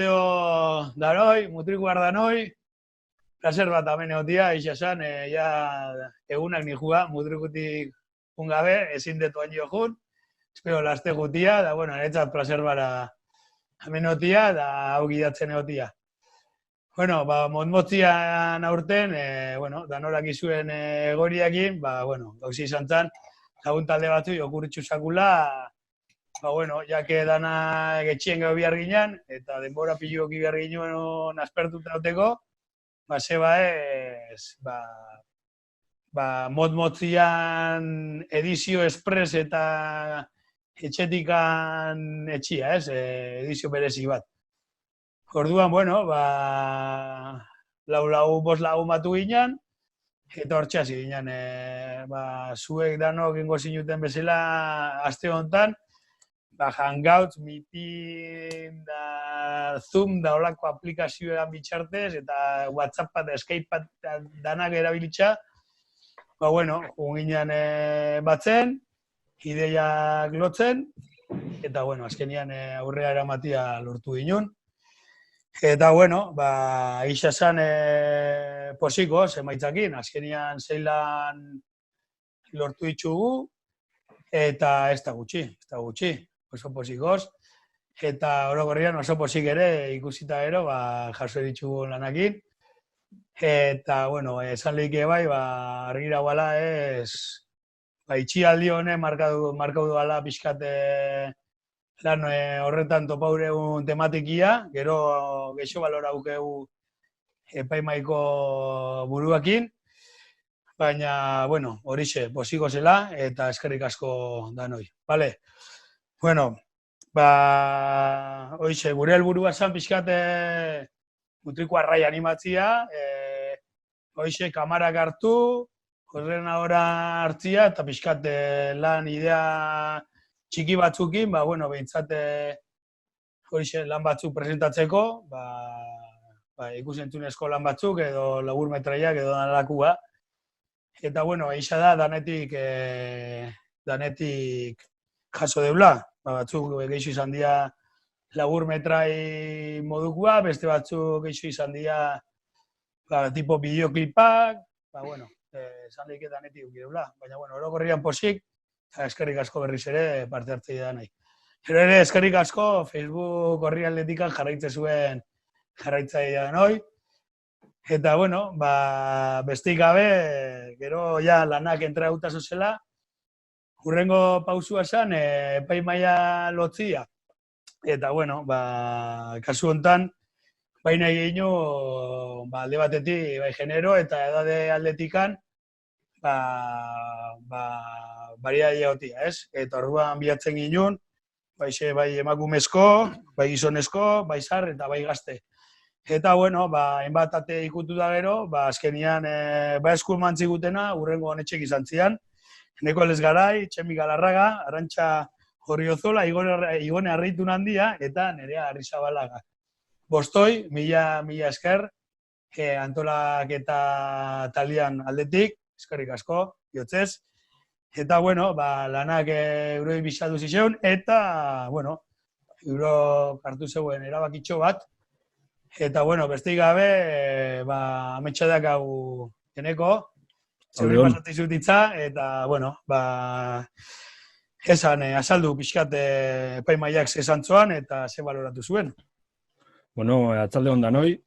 Danoi, mutrikuar danoi, placer bat hemen egotia, ixasan, ja egunak nijua, mutrikutik ungabe, ezin detu hain jokun, espero laste gutia, da, bueno, niretzat placer bara hemen egotia, da hau gidatzen egotia. Bueno, motmotzian aurten, danorak izuen egoriakin, gauzi izan zen, lagun talde batzu jokuritxu sakula, jake dana getxien gau behar ginen, eta denbora piluoki behar ginen aspertuta dauteko, zeba ez, motzian edizio espres eta etxetikan etxia, ez, edizio berezi bat. Orduan, bost lagun batu ginen, eta hortxe hasi ginen, zuek danok ingo zinuten bezala aste honetan, Hangouts, Meeting, da Zoom, da olako aplikazioetan bitxartez, eta WhatsApp bat, Skype bat danak erabilitza, ginen batzen, ideiak lotzen, eta, azkenian aurrera eramatia lortu ginen. Eta, isa zan posiko, zemaitzakin, azkenian zeilan lortu ditugu, eta ez da gutxi, oso posikoz, eta orokorrian oso posik ere ikusita gero, jaso ditugu lanakin, eta, esan lehike bai, argira guala ez, itxialdi honen markau duala pixkate lan horretan topauregun tematikia, gero geixo balora ukegu epaimaiko buruakin, baina, horixe, posiko zela, eta eskerrik asko danoi. Vale? Horixe, gure helburua zan pixkate mutriko arrai animatzia, horixe, kamarak hartu, horren ahora hartzia, eta pixkate lan idea txiki batzukin, behintzate horixe, lan batzuk presentatzeko, ikusentzunezko lan batzuk, edo labur metraiak, edo danalakua. Eta, eixa da, danetik jaso deula. Batzuk geixo izan dira labur metrai modukua, beste batzuk geixo izan dira tipo bideoklipak, esan lehike danetik deula. Baina, orokorrian posik, eskerrik asko berriz ere parte hartzea da nahi. Gero ere, eskerrik asko Facebook horri aldetikan jarraitze zuen jarraitzaia da noi. Eta, besteik gabe, gero ja lanak entra gauta zozela, hurrengo pausua zen, epaimaia lotzia. Eta, kasu honetan, baina eginu, alde batetik, bai genero eta edade aldetikan, bariadia gotia, ez? Eta orduan bilatzen ginen, bai emakumezko, bai gizonezko, bai zar eta bai gazte. Eta, hainbat ate ikutu da gero, azkenian, eskulman zigutena, hurrengo honetxek izan zian, Eneko Lezgarai, Txemi Galarraga, Arantxa Jorriozola, Igone Arritu handia, eta Nerea Arrizabalaga. Bostoi, mila esker, antolak eta talian aldetik, eskerrik asko, biotzez. Eta, lanak euroi bizatu zizeun, eta, euro hartu zeuen erabakitxo bat. Eta, besteik gabe, ametxadak hau Eneko, zeuri pasatzen zutitza, eta, esan, azaldu pixkat epaimaiak esan zoan, eta ze baloratu zuen. Atzalde hondan hoi.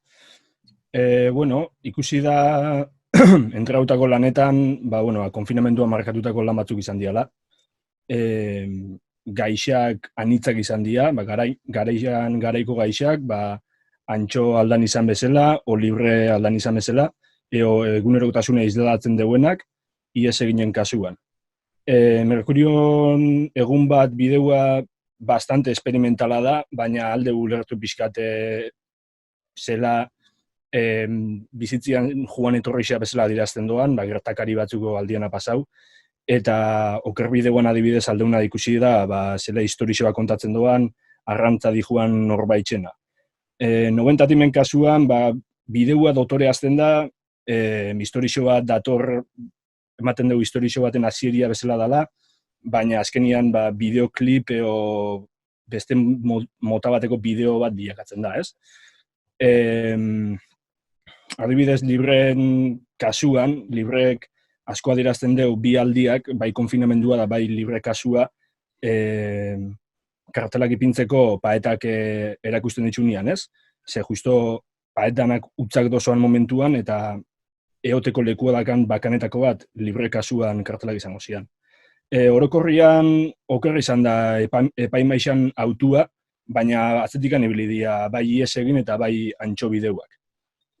Ikusi da, entrautako lanetan, konfinamendua markatutako lan batzuk izan diala. Gaixak anitzak izan dira, garaiko gaixak, antxo aldan izan bezala, o libre aldan izan bezala, egunerokotasuna izladatzen deuenak, ies eginen kasuan. Merkurion egun bat bideua bastante experimentala da, baina alde ulertu pixkate zela bizitzian joan etorreixea bezala dirazten doan, gertakari batzuko aldiana pasau, eta okerbideuan adibidez aldeuna ikusi da, zela historixoa kontatzen doan, arrantza dijuan norbaitxena. 90 kasuan, bideua dotore azten da, historixo bat dator, ematen dugu historixo baten hasieria bezala dela, baina azkenian bideoklip beste mota bateko bideo bat bilakatzen da, ez? Adibidez, libreen kasuan, libreek asko adierazten dugu bi aldiak, bai konfinamendua da, bai libre kasua, kartelak ipintzeko paetak erakusten ditzunean, ez? Ze justo paetanak utzak dozoan momentuan eta eoteko lekua dakan bakanetako bat libre kasuan kartelak izango zian. Orokorrian oker izan da epaimaixan autua, baina atzetikan ibili dira bai ies egin eta bai antxo bideuak.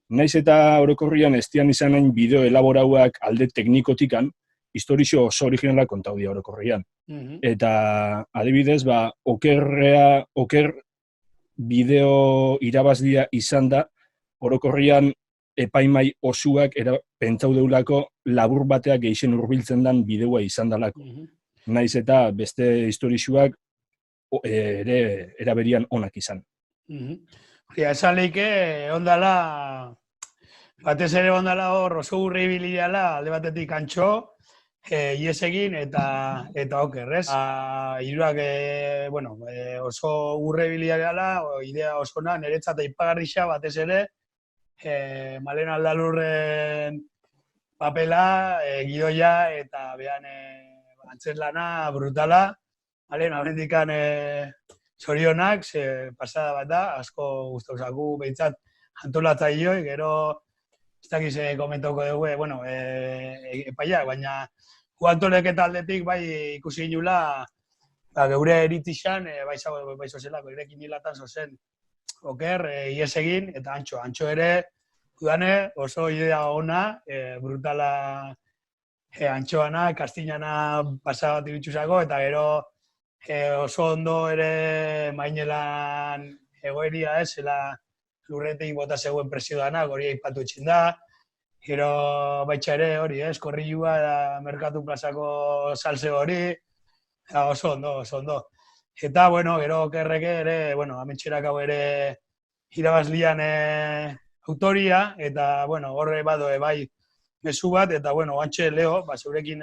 Naiz eta orokorrian ez dian izan hain bideo elaborauak alde teknikotikan, historizio oso originalak kontau dira orokorrian. Eta adibidez, oker bideo irabazdia izan da, orokorrian epaimai osuak pentsau deulako labur bateak geixen hurbiltzen dan bideoa izan dalako. Naiz eta beste historizuak ere eraberian onak izan. Esan leike, ondala, batez ere ondala hor oso urre ibiliala, alde batetik antxo, ies egin eta oker, ez? Hirurak, oso urre ibiliala, idea oso na, niretzat aipagarrixa batez ere, Malen Aldalurren papela, gidoia eta behan antzerlana brutala. Malen, horrendikan zorionak, pasada bat da, asko guztauzaku behintzat antolatzaileoi, gero ez dakiz komentauko dugu, epaiak, baina antoleketa aldetik bai ikusi ginula geure eritixan, bai zozelako, irekin hilatan zozen oker, ies egin, eta antxo ere, udane oso idea ona, brutala antxoana, kastinana pasada bat ibitxusako, eta gero oso ondo ere mainelan egoeria, zela lurretein bota zegoen presio danak, hori aipatu etxin da, gero baitxa ere hori, korrilua da Merkatu plazako salse hori, oso ondo. Eta, gero okerreke ere, ametxerak hau ere irabazlian autoria, eta, horre badoe bai mezu bat, eta, guantxe Leo, zeurekin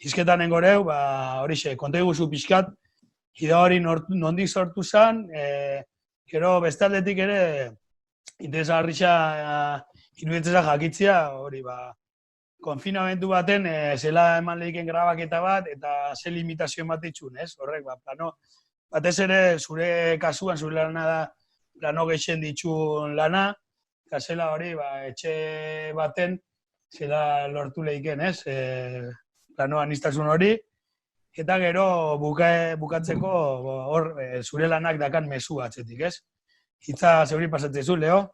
hizketan engoreu, horixe, konta iguzu pixkat, ida hori nondik sortu zen, gero bestaldetik ere, interesgarrixa iruditzen jakitzia, hori, konfinamentu baten zela eman lehiken grabaketa bat eta ze limitazio emateitxun, ez? Horrek, plano, batez ere zure kasuan, zure lana da plano geixen ditxun lana, eta zela hori, etxe baten zela lortu lehiken, ez? Plano aniztasun hori, eta gero bukatzeko hor zure lanak dakan mezu atzetik, ez? Hitza zeuri pasatzezu, Leo?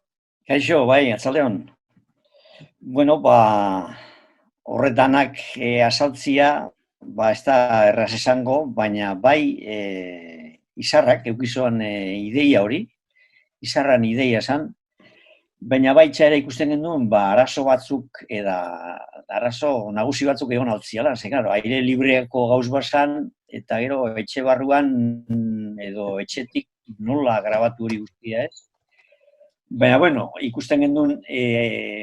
Kaixo, bai, atzaldeon. Horretanak azaltzia, ez da erraz esango, baina bai izarrak, eukizoan ideia hori, izarran ideia esan, baina bai txaera ikusten genuen, arazo batzuk, arazo nagusi batzuk egon altziala, aire libreako gauz basan, eta gero etxe barruan edo etxetik nola grabatu hori guztia ez. Baina, ikusten genuen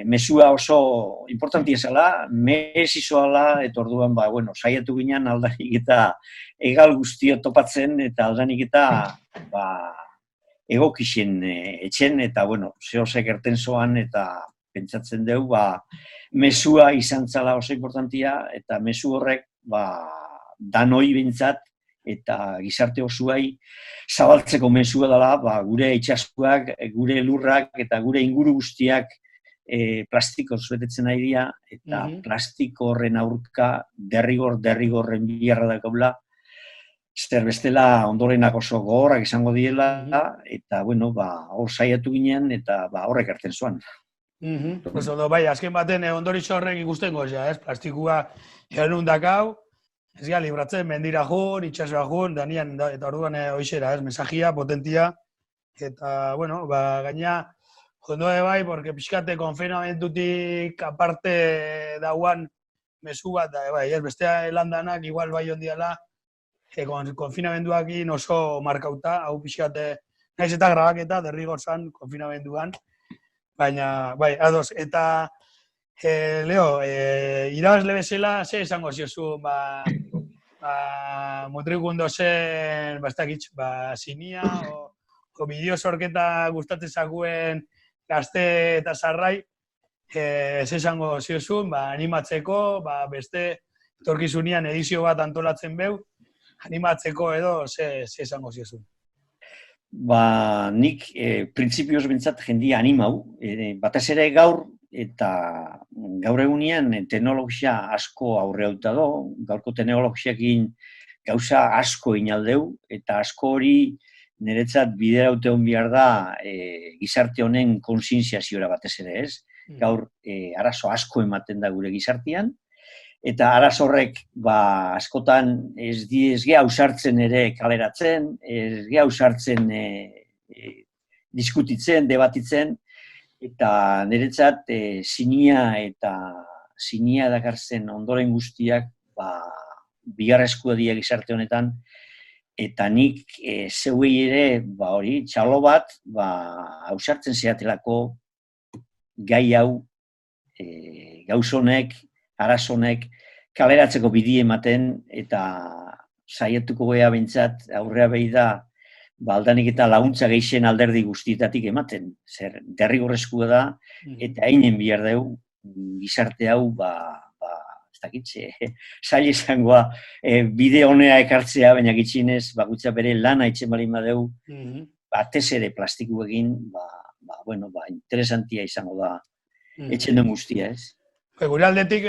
mesua oso importantia zela, mesizoala, eta orduan, saiatu ginen aldanik eta egal guztio topatzen, eta aldanik eta egokixen etxen, eta, zehozek erten zoan, eta pentsatzen dugu, mesua izan zela oso importantia, eta mesu horrek, danoi bintzat, eta gizarte osuai zabaltzeko mesua dela, gure itxasuak, gure lurrak eta gure inguru guztiak plastikoz betetzen nahi dira, eta plastiko horren aurka derrigorren biharra dakaula, zer bestela ondorenak oso gogorrak izango diela, eta, hor saiatu ginen, eta horrek hartzen zuan. Bai, azken baten ondoritxo horrek ikusten gozia, plastikua egun dakau, ez gara libratzen, mendira jun, itxasua jun, eta orduan hoxera, mensajia, potentia, eta, gaina, jondoe bai, porque pixkate konfinamentutik aparte dauan mesu bat, beste landanak, igual bai ondiala, konfinamentuakin oso markauta, hau pixkate, naiz eta grabaketa, derrigor zan konfinamentuan, baina, ados, eta, Leo, irabazle bezala, ze esango ziozu, mutrikundo zen, ez dakit, sinia, o bideo sorketa gustatzen zakuen gazte eta sarrai, ez esango ziozun, animatzeko, beste etorkizunean edizio bat antolatzen beu, animatzeko edo, ze esango ziozun. Nik printzipioz bintzat jendia animau, batez ere gaur, eta gaur egunean teknologia asko aurreuta do, gaurko teknologiakin gauza asko inaldeu, eta asko hori niretzat bideraute hon behar da gizarte honen konsientziaziora batez ere, ez? Gaur arazo asko ematen da gure gizartean, eta arazo horrek askotan ez geha ausartzen ere kaleratzen, ez geha ausartzen diskutitzen, debatitzen, eta niretzat sinia dakartzen ondoren guztiak bigarrezkoa dira gizarte honetan, eta nik zeuei ere hori txalo bat ausartzen zeatelako gai hau gauzonek, arazonek kaleratzeko bidi ematen eta saiatuko gea bintzat aurrea behi da aldanik eta laguntza geixen alderdi guztietatik ematen. Zer, derrigorrezkoa da eta einen bihar deu gizarte hau ez dakitze, zail izangoa bide honea ekartzea, baina gitxinez gutza bere lana itzen balin badeu batez ere plastiku egin interesantia izango da etxen den guztia, ez? Gure aldetik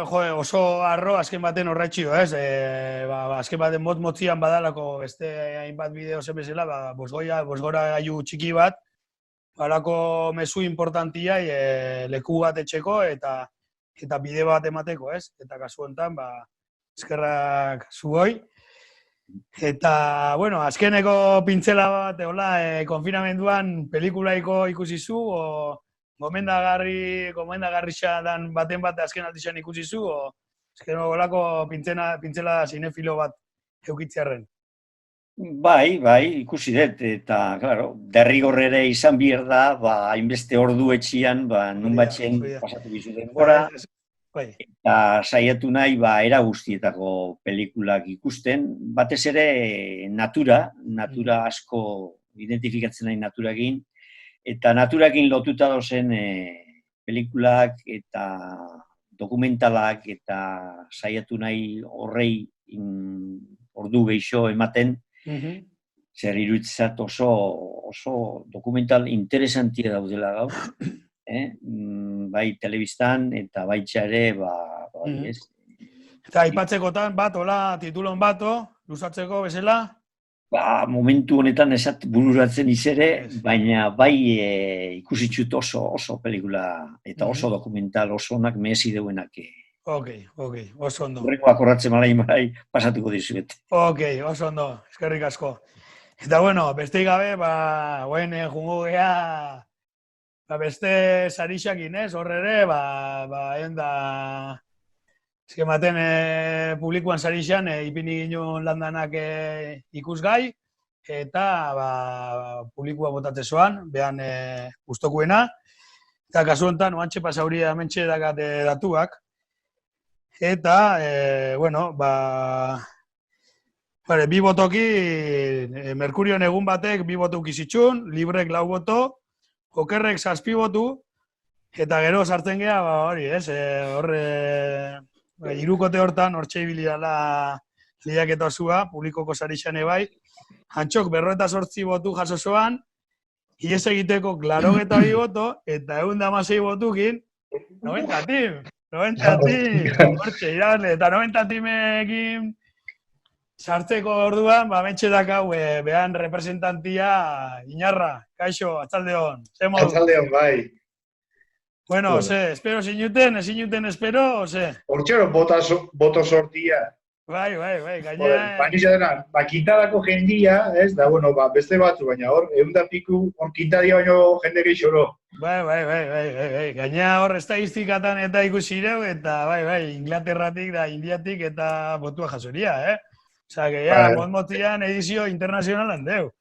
oso arro azken baten horretxio, ez? Azken baten motzian badalako beste hainbat bideo zen bezala, bosgora gaiu txiki bat, balako mezu importantia leku bat etxeko eta bide bat emateko, ez? Eta kasu honetan, eskerrak zuhoi. Eta, azkeneko pintzela bat, konfinamenduan pelikulaiko ikusi zu, gomendagarritxa dan baten bat azken aldizan ikusi zu, azken olako pintzela zinefilo bat eukitzearen? Bai, ikusi dut, eta, claro, derrigorrere izan bihar da, hainbeste ordu etxian, nun batxen pasatu bizu denbora, eta saiatu nahi, era guztietako pelikulak ikusten, batez ere natura asko identifikatzen nahi naturakin, eta naturakin lotuta dozen pelikulak eta dokumentalak eta saiatu nahi horrei ordu geixo ematen, zer iruditzat oso dokumental interesantia daudela gaur, bai telebistan eta bai txare, ez. Eta aipatzekotan bat, titulon bat, luzatzeko bezala? Momentu honetan esat bururatzen izere, baina bai ikusitxut oso pelikula eta oso dokumental oso onak mehezi deuenak. Oso ondo. Horrekoak horratzen malai pasatuko dizuet. Oso ondo, eskerrik asko. Eta besteik gabe, guen jungo gea, beste sarixakin, ez? Horre ere, enda... Eskematen publikoan sarixan ipini ginen landanak ikusgai, eta publikoa botatze zoan, behan gustokuena. Eta kasu honetan, oantxe pasauria hementxe dakat datuak. Eta, bi botoki, Merkurioen egun batek bi boto ukizitxun, Librek 4 boto, Okerrek 7 botu, eta gero sartzen geha, hori, ez, irukote hortan, hortxe ibilidala lehiaketa osua, publikoko sarixane bai, Antxok 48 botu jaso zoan, ies egiteko 82 boto, eta 116 botukin, 90 tim, hortxe, irabazle, eta 90 timekin sartzeko orduan, mentxe dakau, behan representantia, Inarra, kaixo, atzaldeon, ze modu? Atzaldeon, bai. Bueno, espero zinuten, espero, Hortxero, boto sortia. Bai, gainera... Baina dena, kintadako jendia, ez, da, beste batzu, baina hor, 100 piku, kintadia baino jende geixoro. Bai, gainera hor estadistikatan eta ikusireu, eta Inglaterratik da Indiatik eta botua jasoria, Osa, que ya, motmotian edizio internazionalan deu.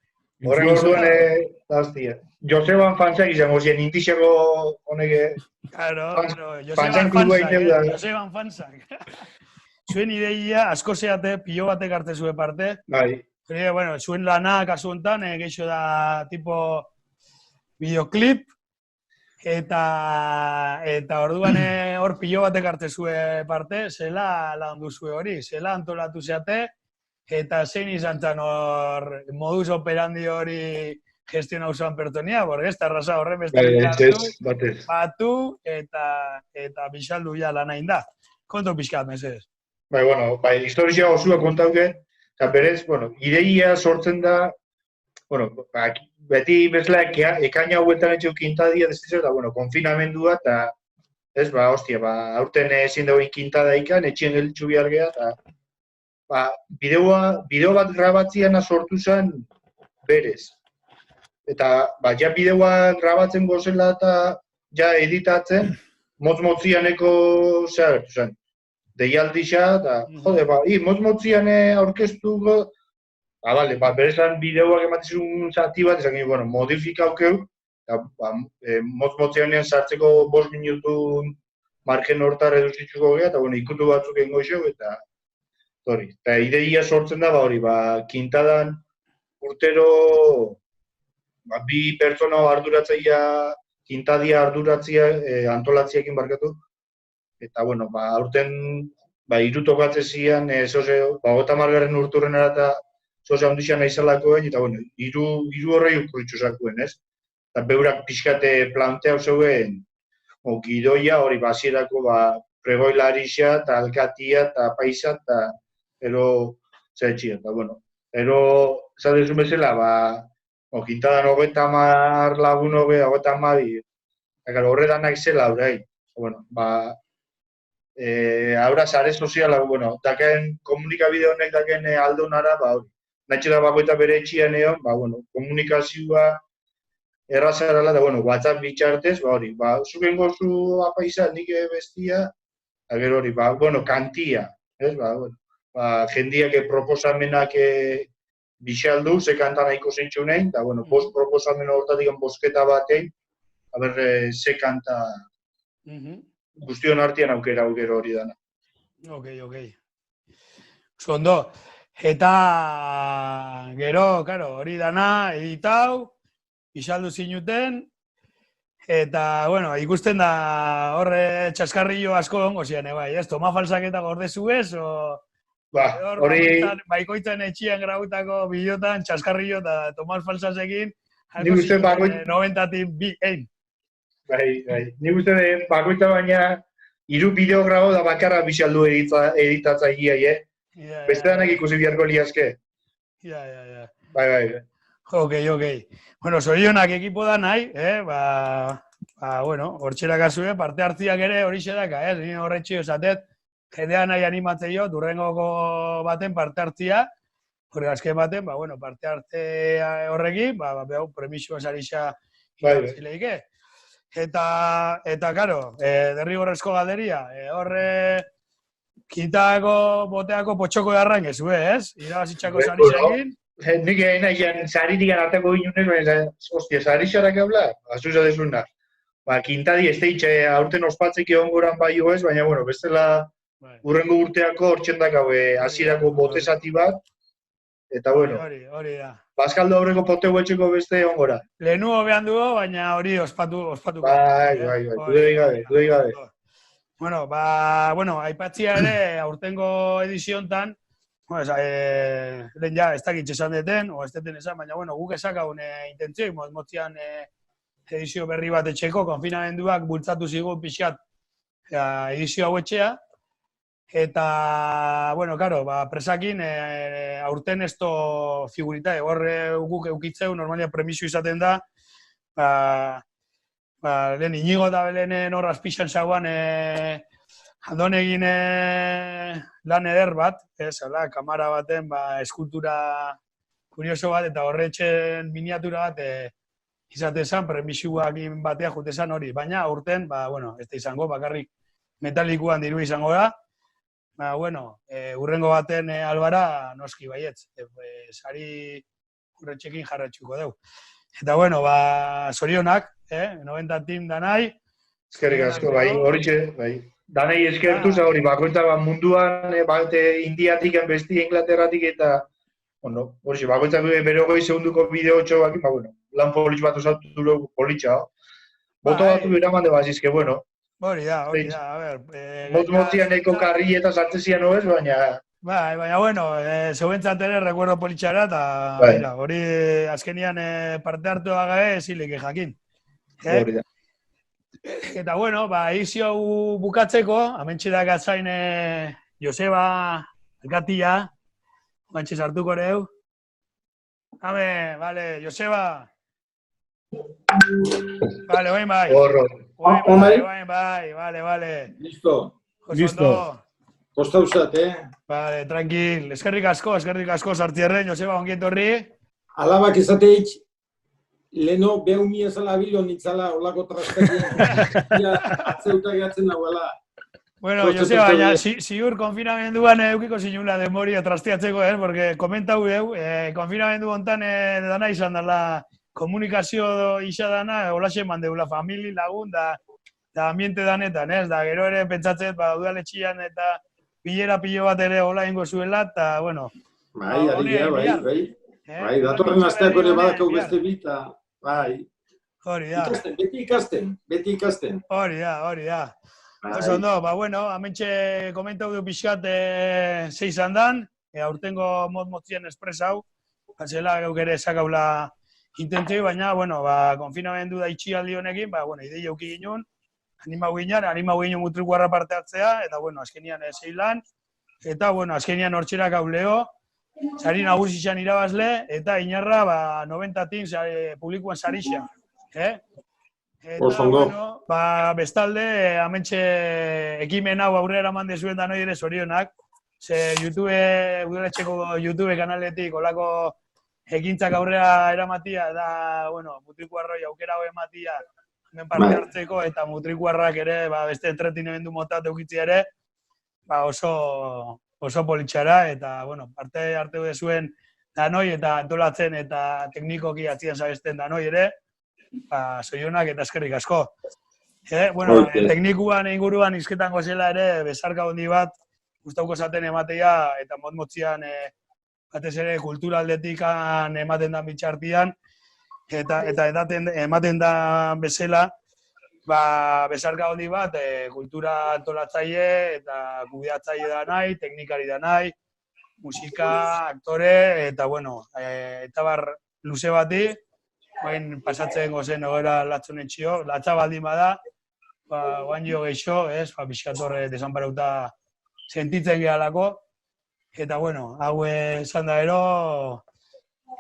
Horren orduan, hostia. Joseban fansak izango zien, indixeko honeke... Claro, Joseban fansak. zuen ideia asko zeate, pilo batek hartze zuen parte. Bai, Bueno, zuen lana kasu honetan, geixo da tipo videoclip, eta orduan hor pilo batek hartze zuen parte, zela landu zuen hori, zela antolatu zeate, eta zein izan zen hor modus operandi hori gestiona usan pertonia, porque ez da erraza horren beste hartu, batez. batu, eta bisaldu ja lan hain da. Konto pixkat, mesedez. Bai, bueno, bai, historia osua kontauke, eta berez, bueno, ideia sortzen da, bueno, beti bezala ekaina hauetan etxeu kintadia destitzen, eta, bueno, konfinamendua, eta, ez, hostia, aurten ezin dagoen kintada ikan, etxien gelitzu behar geha, eta, bideo bat grabatziana sortu zen berez. Eta, ja bideoa grabatzen gozela eta ja editatzen, motz-motzianeko zea gertu zen. Deialdixa, eta, jode, motz-motzian aurkeztuko, bale, berezan bideoak ematizun zati bat, ezak, bueno, modifikaukeu, eta, motz-motzianean sartzeko 5 minutu margen hortar eduzitzuko geha, eta, bueno, ikutu batzuk egingo xo, eta, hori. Eta ideia sortzen da, hori, kintadan urtero, bi pertsona arduratzaia, kintadia arduratzia, antolatziakin barkatu. Eta, bueno, aurten, irutokatze zian, 50. urturrenera eta zoze handixan naizalakoen, eta, bueno, iru horrei ukurritxu zakuen, ez? Eta beurak pixkate plantea zeuen, gidoia, hori, hasierako pregoilarixa, eta alkatia, eta paisa, eta ero zaitxia, eta, bueno, ero, zadezun bezala, kintadan 30 lagun 32, eta horretanak zela, horrein. Bueno, ahora sare soziala, bueno, daken komunikabide honek daken aldunara, hori. Naitxe da bakoita bere etxian egon, bueno, komunikazioa errazarala, da, bueno, WhatsApp bitxartez, hori, zuken gozu apaisa, nik bestia, eta gero hori, bueno, kantia, ez, bueno, jendiak proposamenak bixaldu, ze kanta nahiko zeintxu nahi, eta, bueno, bost proposamen hortatik bosketa batein, ze kanta guztion artean aukera hori dana. Ok. Ondo. Eta gero, karo, hori dana, editau, isaldu zinuten, eta, bueno, ikusten da horre txaskarrillo asko ongo zian, bai, ez? Toma falsaketa gordezu ez, o... hori... Baikoitzen etxian grautako bideotan, txaskarrillo eta Tomas falsasekin, Nik uste bakoit... 90-tik bi, egin. Bai. Nik uste bakoitza baina, 3 bideo grabo da bakarra bisaldu editatzaia, Beste danak ikusi biharko liazke. Ja. Bai. Ok. Bueno, zorionak ekipo da nahi, bueno, hortxera kasue, parte hartziak ere hori xedaka, Ni horretxio esatet, jendea nahi animatzeo, durrengoko baten parte hartzia, hori azken baten, bueno, parte hartze horrekin, behau, premixua sarixa irazileike. Eta, karo, derrigorrezko galderia, horre... Kintako boteako potxoko darran gezu, ez? Irabazitxako sarixekin. Nik nahi, saritik arteko ginunez, ostia, sarixarak habla, azuza desuna. Kintadi ez deitxe aurten ospatzek egon goran bai ez, baina, bueno, bestela urrengo urteako hortxendak hau hasierako botezati bat, eta, bueno, hori da. Baskaldo aurreko poteu etxeko beste egon gora. Lehenu hobean dugu, baina hori ospatu. Bai, duei gabe. Bueno, aipatzia ere, aurtengo ediziontan, lehen ja, ez dakit esan deten, o ez deten esan, baina, bueno, guk esakagun intentzio, motzian edizio berri bat etxeko, konfinamenduak bultzatu zigun pixkat edizio hau etxea, eta, bueno, karo, presakin, aurten esto figurita, horre guk eukitzeu, normalia premisu izaten da, lehen Inigo eta Belenen hor azpixan zagoan andon egin lan eder bat, kamara baten eskultura kurioso bat eta horretxen miniatura bat izate zen, premisuak batea jute zen hori, baina aurten, bueno, ez da izango, bakarrik metalikuan diru izango da, bueno, urrengo baten albara noski baietz, sari horretxekin jarratxuko dugu. Eta, bueno, zorionak, 90 tim da nahi, Eskerrik asko, bai, horitxe, bai. Danei eskertu, hori, bakoitza munduan, Indiatik, besti Inglaterratik eta, bueno, hori, bakoitza bere 20 segunduko bideotxo baki, bueno, lan politx bat osatu dugu politxa. Boto batu eraman de bazizke, bueno. Hori da, a ber. Motzian eko karri eta sartzezian hobez, baina... Baina, bueno, zeuentzat ere recuerdo politxara, eta hori azkenian parte hartu agabe, zilik jakin. Hori da. Eta, bueno, izio hau bukatzeko, amentxerak atzain Joseba Alkatia, bantxe sartuko reu. Vale, Joseba. Vale, oin bai. Horro. Oin bai, vale. Listo. Kosta usat, Vale, tranquil. Eskerrik asko sartzierren, Joseba, ongiet horri. Alabak ezateik, leno behu mi ezala bilon itzala olako trastakien. Atzeuta gehatzen nahuela. Bueno, Joseba, baina ziur konfinamenduan eukiko zinula demoria trasteatzeko, porque komentau konfinamendu hontan dana izan dela komunikazio isa dana, holaxe mandeula famili lagun da ambiente danetan, da gero ere pentsatzet, udaletxian eta bilera pilo bat ere hola ingo zuela, eta, bueno... Bai, bai, datorren asteako ere badakau beste bita, bai. Hori da. Beti ikasten. Hori da. Oso ondo, bueno, amentxe komentau du pixkat ze izan dan, aurtengo motzien espresau, zela gauk ere esakaula intentzoi, baina, bueno, konfinamendu da itxialdi honekin, bueno, idei auki ginen, animau ginen mutrikuarra parte hartzea, eta, bueno, azkenian zeilan, eta, bueno, azkenian hortxerak hau leho, sari nagusixan irabazle, eta inarra, 90-tin publikoan sarixan, Eta, bueno, bestalde, amentxe ekimen hau aurrera eman dezuen da noi ere zorionak, ze udaletxeko YouTube kanaletik olako ekintzak aurrera eramatia, eta, bueno, mutrikuarroi aukera hau ematia, hemen parte hartzeko, eta mutrikuarrak ere, beste entretinemendu motat eukitzia ere, oso politxara, eta, bueno, parte hartu dezuen da noi, eta antolatzen, eta teknikoki atzien zabesten da noi ere, soionak eta eskerrik asko. Bueno, teknikuan inguruan izketan gozela ere, bezarka hondi bat, gustauko zaten ematea, eta motzian batez ere kulturaldetikan ematen da bitxartian, eta ematen da bezala, bezarka hondi bat, kultura antolatzaile eta kudeatzaile da nahi, teknikari da nahi, musika, aktore, eta bueno, eta bar luze bati, Oain pasatzen gozen ogera latzunen txio, latza baldin bada, oain jo geixo, pixkatorre desanparauta sentitzen gehalako. Eta, bueno, hau esan da ero,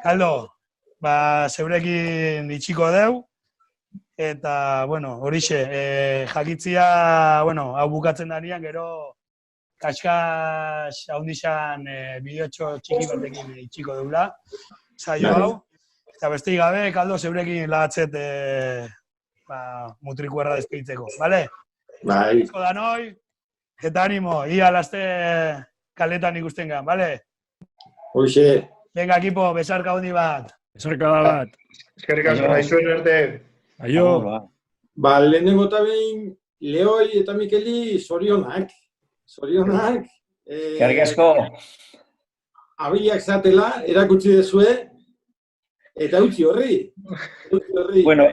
Kaldo, zeurekin itxiko deu, eta, bueno, horixe, jakitzia, bueno, hau bukatzen danian, gero, kaskas haundixan bideotxo txiki batekin itxiko deula, saio hau. Eta beste gabe, Kaldo, zeurekin lahatzet mutrikuerra despeditzeko, bale? Bai. Ziko da noi, eta animo, ia laste kaletan ikusten gan, bale? Hoxe. Venga, ekipo, besarka hondi bat. Besarka bat. Eskerrik asko, nahi zuen arte. Aio. Lehenengo eta behin, Leoi eta Mikeli, zorionak. Eskerrik asko. Abiak zatela, erakutsi dezue, eta utzi horri. Bueno,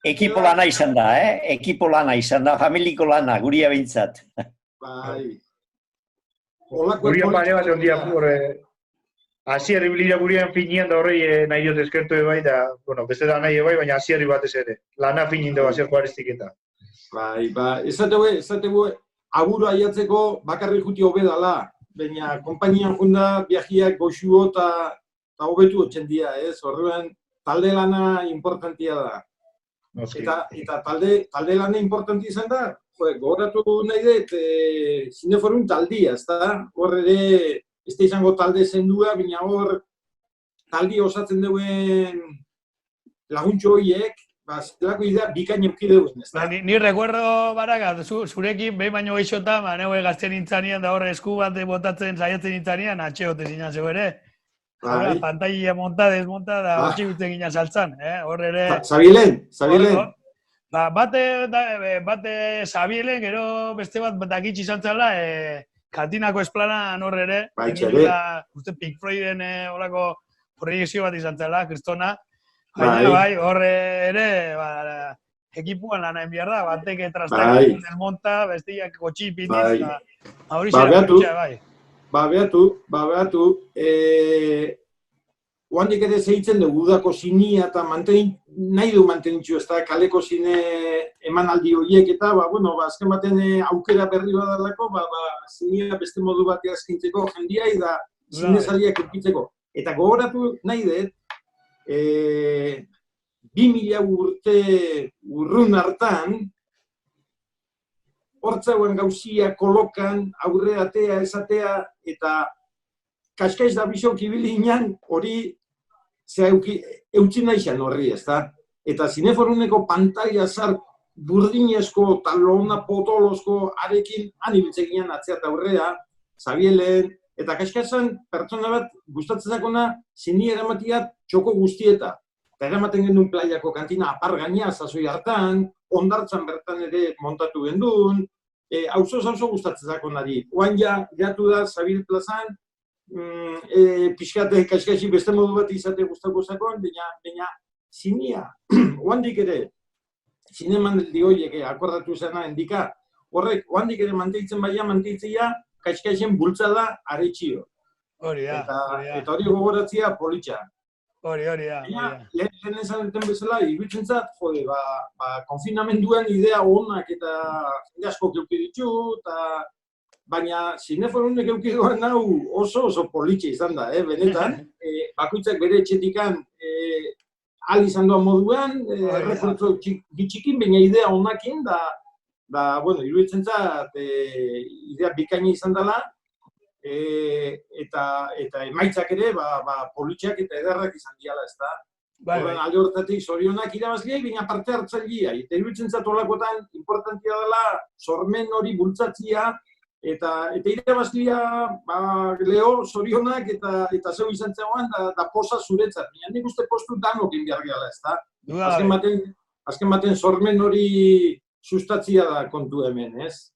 ekipo lana izan da, Ekipo lana izan da, familiko lana, guria bintzat. Bai. Gurian bane bat ondia, hasierri bilira gurian finean da horrei nahi dut eskertu ebai, da, bueno, beste da nahi ebai, baina hasierri batez ere. Lana finin da bazier juaristik eta. Bai, esategu, aburu aiatzeko bakarri juti hobedala, baina konpainian junda viajiak goxuo eta hobetu otxendia, horrean talde lana importantia da. Eta talde lana importantia izan da, gogoratu nahi dut, Zineforum taldia, ezta? Hor ere, ez da izango talde zendua, baina hor taldi osatzen duen laguntxo horiek, zelako idea bikain euki duen, ezta? Ni recuerdo, Baraka, zurekin behin baino geixota, neue gazten nintzanean, da hor esku bat botatzen saiatzen nintzanean, atxeote zinan zeu ere. Pantalla monta, desmonta, da hortxe bitzen gina saltzan, hor ere... Zabilen. Bate Zabielen, gero beste bat dakitsi izan zela, kantinako esplanan hor ere. Uste Pink Floyden horako proiekzio bat izan zela, kristona. Baina, bai, hor ere, ekipuan lana enbiar da, batek trastek desmonta, bestiak kotxi pindiz, hori zera kutxa, bai. Beatu, oandik ere zehitzen dugu udako zinia eta nahi du mantenitxu, ez da, kaleko zine emanaldi horiek eta, azken baten aukera berri badalako, zinia beste modu batea eskintzeko jendia eta zinezaliak eukitzeko. Eta gogoratu nahi dut, 2000 urte urrun hartan, hortzauen gauzia kolokan, aurre atea, esatea, eta kaskaiz da bizok ibili inan, hori eutzi naixan horri, ez da? Eta zineforuneko pantaila zar burdinezko, talona potolozko arekin, han ibiltzeginan atzea eta aurrea, Zabielen, eta kaskaizan pertsona bat gustatzen zakona zini eramatiat txoko guztieta. Eta eramaten gendun plaiako kantina apar gaina, zazoi hartan, ondartzan bertan ere montatu gendun, auzo gustatzen zakonari. Oain jatu da Zabil plazan, pixkate kaskaixi beste modu bat izate gustako zakon, baina zinia, oandik ere, zineman horiek akordatu zena endika, horrek, oandik ere manteitzea, kaskaixen bultzada aretxio. Hori da. Eta hori gogoratzea politxa. Hori da. Lehen esan duten bezala, iruditzen zat, konfinamenduan idea honak eta jende asko keuki ditu, baina zineforunek euki doan hau oso politxe izan da, benetan. Bakoitzak bere etxetikan ahal izan doan moduan, refuerzo gitxikin, baina idea honakin, iruditzen zat, idea bikaina izan dela, eta emaitzak ere, politxeak eta ederrak izan diala, ez da. Alde horretatik zorionak irabazliai, baina parte hartzaileai. Eta iruditzen zat olakotan, importantia dela, sormen hori bultzatzia, eta irabazlia, Leo, zorionak eta zeu izan zegoan, da posa zuretzat. Baina nik uste postu danokin behar gehala, ez da. Azken baten sormen hori sustatzia da kontu hemen, ez?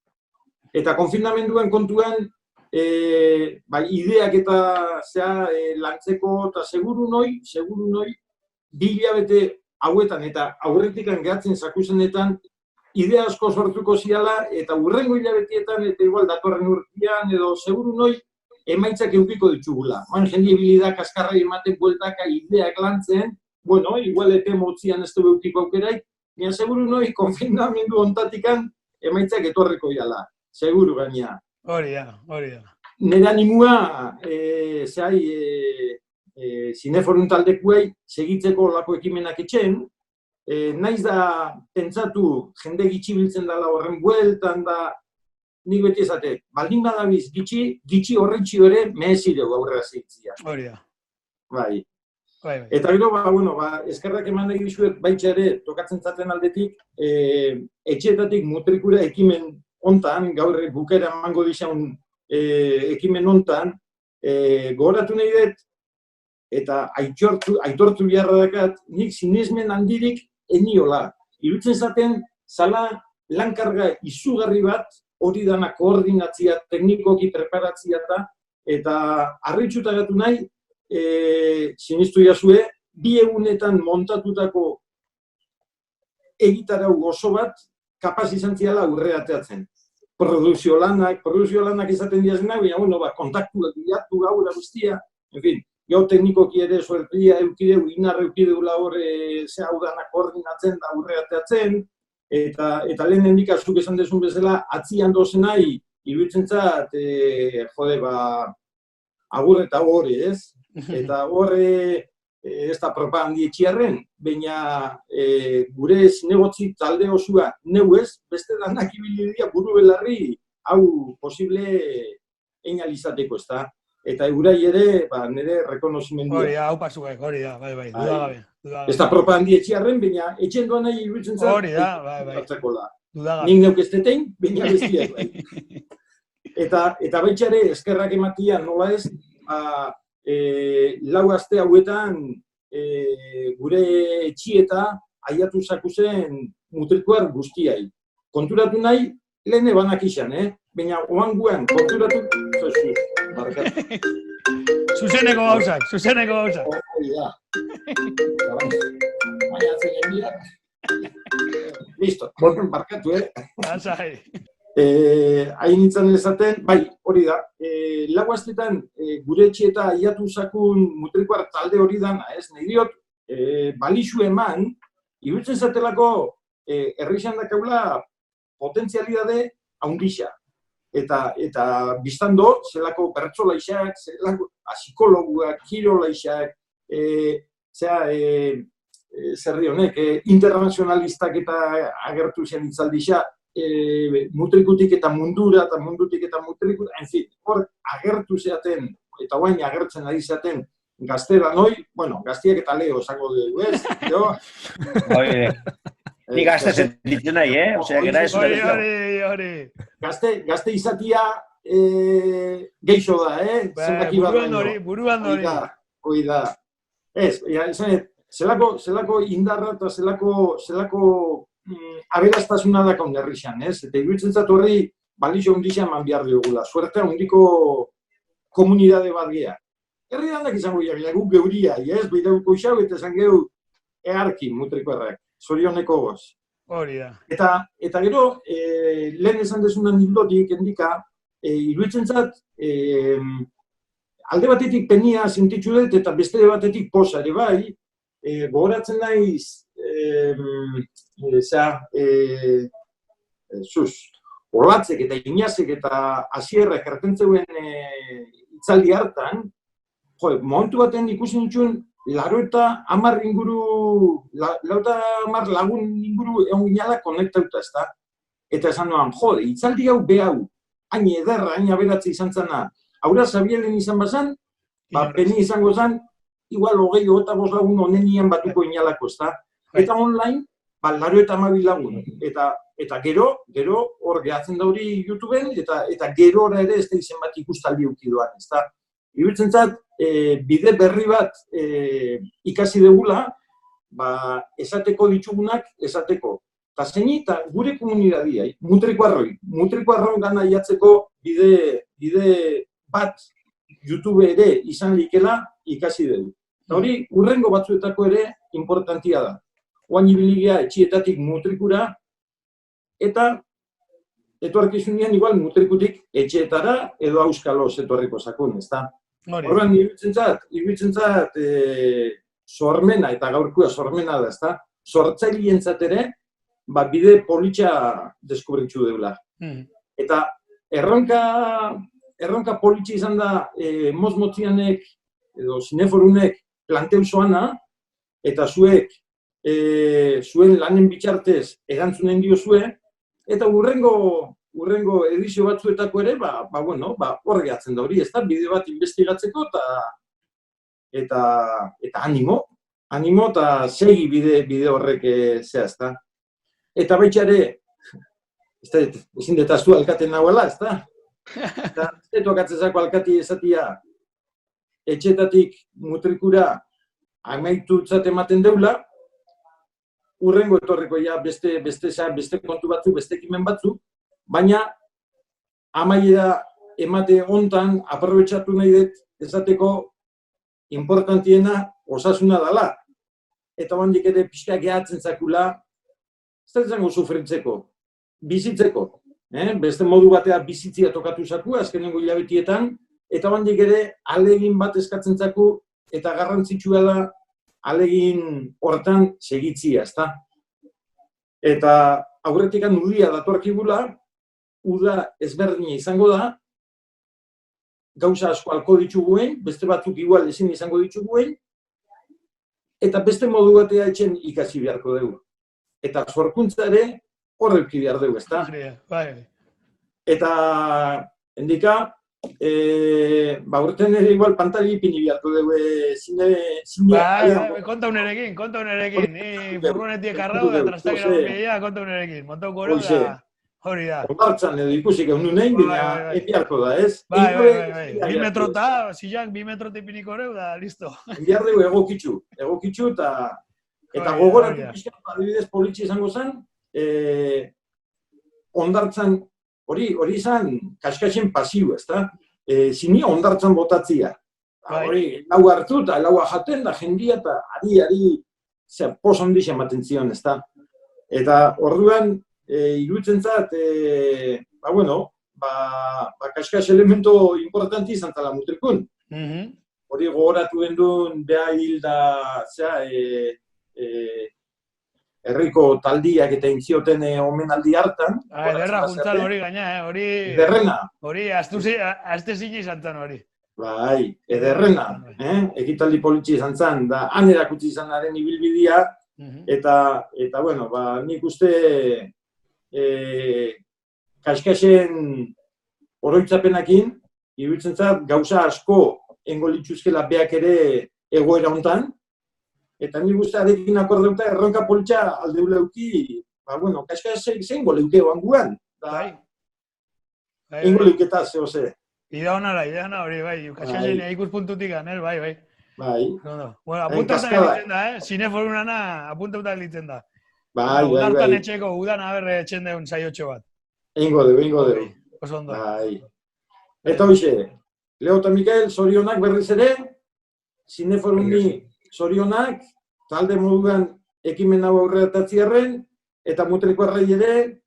Eta konfinamenduen kontuan, ideak eta lantzeko eta seguru noi, 2 hilabete hauetan eta aurretikan gehatzen zakuzenetan idea asko sortuko ziala eta hurrengo hilabetietan eta igual datorren urtean edo seguru noi emaitzak eukiko ditugula. Oan jende ibilida kaskarra ematen bueltaka ideak lantzen, igual epe motzian ez du eukiko aukeraik, baina seguru noi konfinamendu ontatikan emaitzak etorriko jala, seguru gaina. Hori da. Nera animua, zineforun taldekuei segitzeko olako ekimenak etxen, naiz da pentsatu jende gitxi biltzen dela horren bueltan da, nik beti esate, baldin badabiz gitxi horretxio ere mehezireu aurrera zeitzia. Hori da. Bai. Eta gero, eskerrak eman nahi dizuet baitxa ere tokatzen zaten aldetik, etxeetatik mutrikura ekimen hontan, gaur bukera emango dixaun ekimen hontan, gogoratu nahi dut, eta aitortu beharra dakat, nik sinesmen handirik eniola. Irutzen zaten, zala lankarga izugarri bat, hori dana koordinatzia, teknikoki preparatzia eta harritxuta gatu nahi, sinistu jazue, 2 egunetan montatutako egitarau oso bat, kapaz izan ziala aurreateatzen. Produzio lanak izaten diazena, baina, kontaktuak bilatu gaura guztia, en fin, gau teknikoki ere suertia eukideu, inarra eukideula hori hau dana koordinatzen da aurreateatzen, eta lehen endikazuk esan dezun bezala, atzian dozen nahi, iruditzen zat, agur eta hori, ez? Eta horre, ez da propagandi etxiarren, baina gure zinegotzi talde osua neu ez, beste danak ibili dira buru belarri, hau posible einalizateko, ez da? Eta eurai ere, nire rekonozimendia. Hori da, hau pasuek, hori da, bai, dudagabe. Ez da propagandi etxiarren, baina etxen doan nahi iruditzen zat, hori da, bai. Nik neuk ez detein, baina bestiak, bai. Eta baitxare, eskerrak ematia, nola ez, 4 aste hauetan gure etxieta aiatu zakuzen mutrikuar guztiai. Konturatu nahi, lehen ebanak izan, baina oanguan konturatu, Jesus, barkatu. Zuzeneko gauzak. Hori da. Baina atzen gendia. Listo, barkatu, Azai. Hain nintzen esaten, bai, hori da, lau astetan gure etxieta aiatu zakun mutrikuar talde hori dana, nahi diot, balixu eman, irutzen zatelako herrixan dakaula potentzialidade haundisa. Eta biztando, zelako pertsolaixak, zelako psikologuak, kirolaixak, zerri honek, internazionalistak eta agertu zen itzaldisa, mutrikutik eta mundura, eta mundutik eta mutrikut, hor agertu zeaten, eta guain agertzen ari zeaten, gaztera noi, bueno, gaztiak eta leo esango dugu, ez? Ni gazte sentitzen nahi, Osea, gara ez Hori. Gazte izatia geixo da, zenbaki bat baino. Buruan hori. Hoi da. Ez, zelako indarra eta zelako aberastasuna dakon herrixan, ez? Eta iruditzen zat horri balixo hundixan eman behar diogula. Suertea hundiko komunidade bat geha. Herri dandak izango guk geuria, ez? Beidauko isau eta esan geu earki mutrikoarrak. Zorioneko goz. Hori da. Eta gero, lehen esan desunan hildotik, endika, iruditzen zat, alde batetik penia sentitzu dut eta beste batetik posa ere bai, gogoratzen naiz, Olatzek eta Inazek eta Asierrek ertentzeuen itzaldi hartan, momentu baten ikusi nituen, Lauta hamar lagun inguru egon ginala konektauta, ez da? Eta esan noan, itzaldi hau behau, hain ederra, hain aberatze izan zana, haura Zabielen izan bazan, peni izango zan, igual 25 lagun honenian batuko inalako, ez da? Eta online, Lauta 12 lagun. Eta gero hor gehatzen da hori YouTubeen, eta gerora ere ez da izen bat ikustaldi eukidoan, ez da? Iruditzen zat, bide berri bat ikasi degula, esateko ditugunak esateko. Eta zein eta gure komunidadia, mutrikuarroi gana jatzeko bide bat YouTube ere izan likela ikasi dugu. Eta hori, urrengo batzuetako ere importantia da. Oain ibiligia etxietatik mutrikura, eta etorkizunean igual mutrikutik etxeetara edo auskaloz etorriko zakun, ez da? Horren, iruditzen zat, sormena, eta gaurkua sormena da, ezta? Sortzailientzat ere, bide politxa deskubritzu deula. Eta erronka politxa izan da mozmotzianek edo zineforunek planteu zoana, eta zuek zuen lanen bitxartez erantzunen diozue, eta urrengo edizio batzuetako ere, hor gehatzen da hori, ez da, bideo bat investigatzeko eta animo eta segi bide horrek zehazta. Eta baitxare, ezin detaztu alkaten nahuela, ez da? Eta ez tokatzezako alkati ezatia etxetatik mutrikura amaitutzat ematen deula, urrengo etorriko ja beste kontu batzu, beste ekimen batzu, baina amaiera emate hontan aprobetxatu nahi dut ezateko importantiena osasuna dela. Eta handik ere pixka gehatzen zakula, ez da izango sufritzeko, bizitzeko. Beste modu batea bizitzia tokatu zaku, azkenengo hilabetietan, eta handik ere alegin bat eskatzen zaku, eta garrantzitsua da alegin hortan segitzia, ezta? Eta aurretikan udia datorkigula, uda ezberdina izango da, gauza asko alko dituguen, beste batzuk igual ezin izango dituguen, eta beste modu batea etxen ikasi beharko dugu. Eta sorkuntza ere horreuki behar dugu, ezta? Eta, endika, urten ere igual pantali ipini beharko dugu konta unerekin, ni furgonetiek arrau da trastagira bidea, konta unerekin, montauko hori da, hori da. Ondartzan edo ikusik egun nunein, bina epiarko da, ez? 2 metrota, zillan 2 metrota ipiniko hori da, listo. Enbiar dugu egokitzu eta gogoratu pixka, adibidez politxe izango zen, ondartzan, hori izan, kaskasen pasiu, ezta? Zini ondartzan botatzia. Hori, laua hartu eta laua jaten da jendia eta ari, pos handiz ematen zion, ezta? Eta orduan, iruditzen zat, kaskas elemento importanti izan zala mutrikun. Hori gogoratu gendun, beha hil da, herriko taldiak eta intzioten omenaldi hartan. Ederra juntzan hori gaina, hori... Ederrena. Hori, azte zini izan zan hori. Bai, ederrena. Ekitaldi politxi izan zan, da han erakutsi izanaren ibilbidea, eta nik uste kaskasen oroitzapenakin, iruditzen zat, gauza asko engo lituzkela beak ere egoera hontan, eta nik uste adekin akordeuta erronka politxa aldeu leuki, kaskasek zeingo leuke oanguan, engo leuketa zehose. Ida honara hori, bai, kaskasen ikuspuntutik ganel, bai. Bai. Bueno, apuntauta gelitzen da, Zineforunana apuntauta gelitzen da. Bai. Udartan etxeko, udan aberre etxen deun saiotxo bat. Eingo deu. Oso ondo. Bai. Eta hoxe, Leo eta Mikael, zorionak berriz ere, Zineforuni zorionak, talde moduan ekimen hau aurreratziarren, eta Mutriko Arrai ere,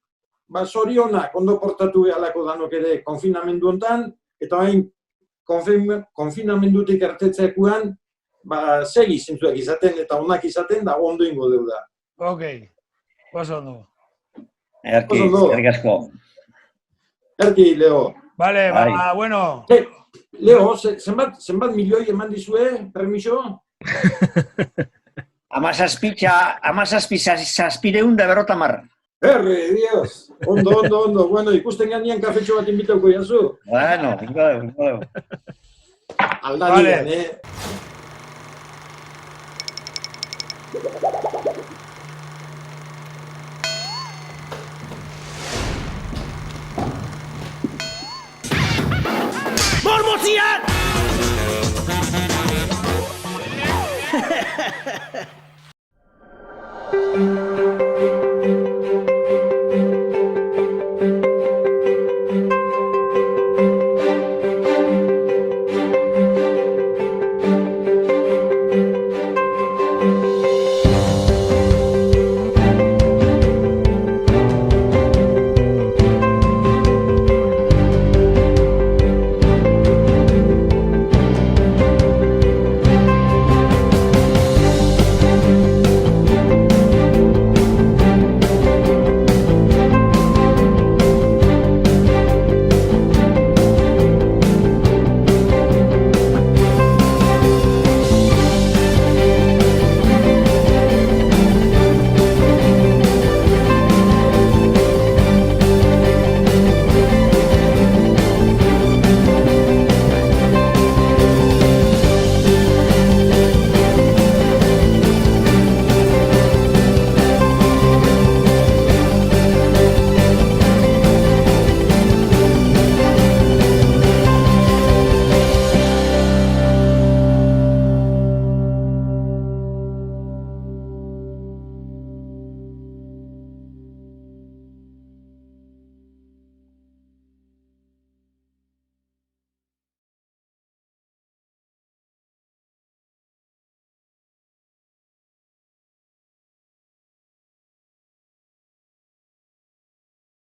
zorionak ondo portatu behalako danok ere konfinamendu hontan, eta hain konfinamendutik ertetzekuan, segi zintzuak izaten eta onak izaten da ondo ingo deu da. Ok, oso ondo. Erki, eskerrik asko. Erki, Leo. Vale, bueno. Leo, zenbat milioi eman dizue, permiso? 17,650. Herri, Dios. Ondo. Bueno, ikusten ganean kafetxo bat inbitauko jazu. Bueno, ingo. Aldadian, ¡Mormosian!